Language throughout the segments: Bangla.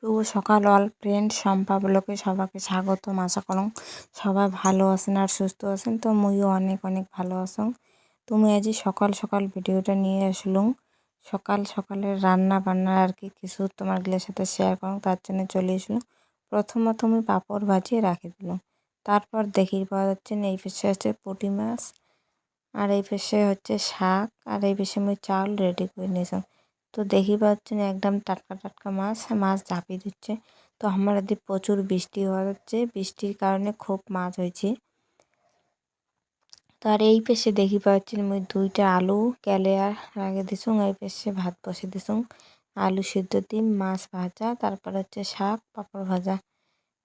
শুভ সকাল অল ফ্রেন্ড শম্পা ব্লগে সবাইকে স্বাগতম। আশা করুন সবাই ভালো আছেন আর সুস্থ আছেন। তো মুইও অনেক অনেক ভালো আছেন। তুমি আজ সকাল সকাল ভিডিওটা নিয়ে আসলুম। সকাল সকালের রান্না বান্না আর কি কিছু তোমারগুলোর সাথে শেয়ার করুন, তার জন্য চলে আসলাম। প্রথমত আমি পাঁপড় ভাজিয়ে রাখি দিলাম। তারপর দেখি পাওয়া যাচ্ছে এই পাশে হচ্ছে পুঁটি মাছ, আর এই পাশে হচ্ছে শাক, আর এই পাশে আমি চাল রেডি করে নিয়েছিলাম। তো দেখি পাচ্ছেন একদম টাটকা টাটকা মাছ মাছ ঝাঁপিয়ে দিচ্ছে। তো আমার এদিকে প্রচুর বৃষ্টি হওয়া যাচ্ছে, বৃষ্টির কারণে খুব মাছ হয়েছে। তো আর এই পাশে দেখি পাচ্ছেন মুই দুইটা আলু কেলে আর আগে দিছুং, এই পাশে ভাত বসে দিছুং, আলু সিদ্ধ ডিম মাছ ভাজা, তারপর হচ্ছে শাক পাঁপড় ভাজা।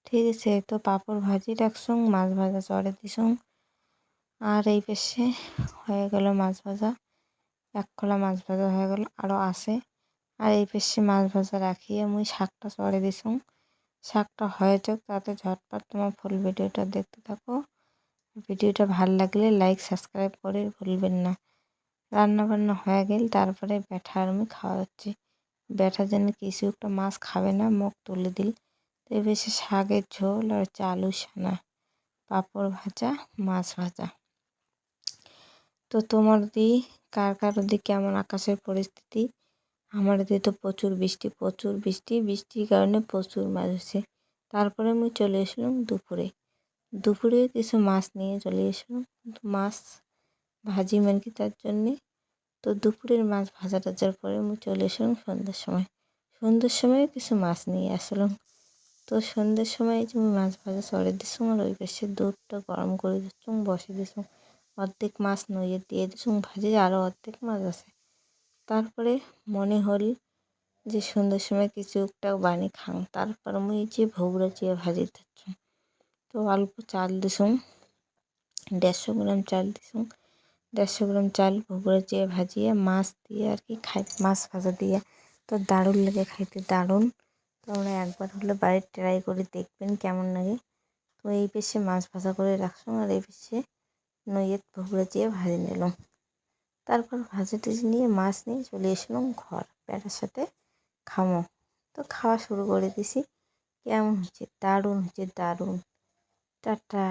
ঠিক আছে, তো পাঁপড় ভাজি রাখছুং, মাছ ভাজা চড়ে দিছুং। আর এই পাশে হয়ে গেল মাছ ভাজা, এক খোলা মাছ ভাজা হয়ে গেল, আরও আছে। আর এই পাশে মাছ ভাজা রাখিয়ে মুই শাকটা চড়ে দিছুং। শাকটা হয়ে যাক, তাতে ঝটপট তোমার ফুল ভিডিওটা দেখতে থাকো। ভিডিওটা ভালো লাগলে লাইক সাবস্ক্রাইব করে ভুলবেন না। রান্না বান্না হয়ে গেল, তারপরে ব্যাটা আর আমি খাওয়া হচ্ছে। ব্যাটার জন্য কিছু একটা মাছ খাবে না, মুখ তুলে দিল। তো এই বেশি শাকের ঝোল আর হচ্ছে আলু সানা, পাঁপড় ভাজা, মাছ ভাজা। তো তোমার কার কার কেমন আকাশের পরিস্থিতি? আমার এদিকে তো প্রচুর বৃষ্টি, প্রচুর বৃষ্টি, বৃষ্টির কারণে প্রচুর মাছ হচ্ছে। তারপরে আমি চলে আসলাম দুপুরে। দুপুরে কিছু মাছ নিয়ে চলে আসলাম, মাছ ভাজি মানে কি তার জন্যে। তো দুপুরের মাছ ভাজা টাজার পরে আমি চলে আসলাম সন্ধ্যার সময়। সন্ধ্যার সময় কিছু মাছ নিয়ে আসলাম। তো সন্ধ্যের সময় যে আমি মাছ ভাজা চড়ে দিচ্ছুম, আর ওই পাশে দুধটা গরম করে দিচ্ছুম, বসে দিচ্ছুম। অর্ধেক মাছ নইয়ে দিয়ে দিচ্ছুম ভাজি, আরও অর্ধেক মাছ আছে। তারপরে মনে হল যে সন্ধ্যের সময় কিছু একটা বানিয়ে খাং। তারপর আমি যে ভোগরা চেয়ে ভাজি দিচ্ছুম। তো অল্প চাল দিছুম, 150 গ্রাম চাল দিছুম। 150 গ্রাম চাল ভোগরা চেয়ে ভাজিয়ে মাছ দিয়ে আর কি খাই, মাছ ভাজা দিয়ে। তো দারুণ লাগে খাইতে, দারুণ। তোমরা একবার হলে বাড়ির ট্রাই করে দেখবেন কেমন লাগে। তো এই পেশে মাছ ভাজা করে রাখলাম, আর এই পেশে নইয়ে ভোগরা চেয়ে ভাজি নিলাম। তারপর ভাজি টাজি নিয়ে মাছ নিয়ে চলে আসলাম ঘর, ব্যাটার সাথে খামো। তো খাওয়া শুরু করে দিছি। কেমন হচ্ছে? দারুণ হচ্ছে, দারুণ। টাটা।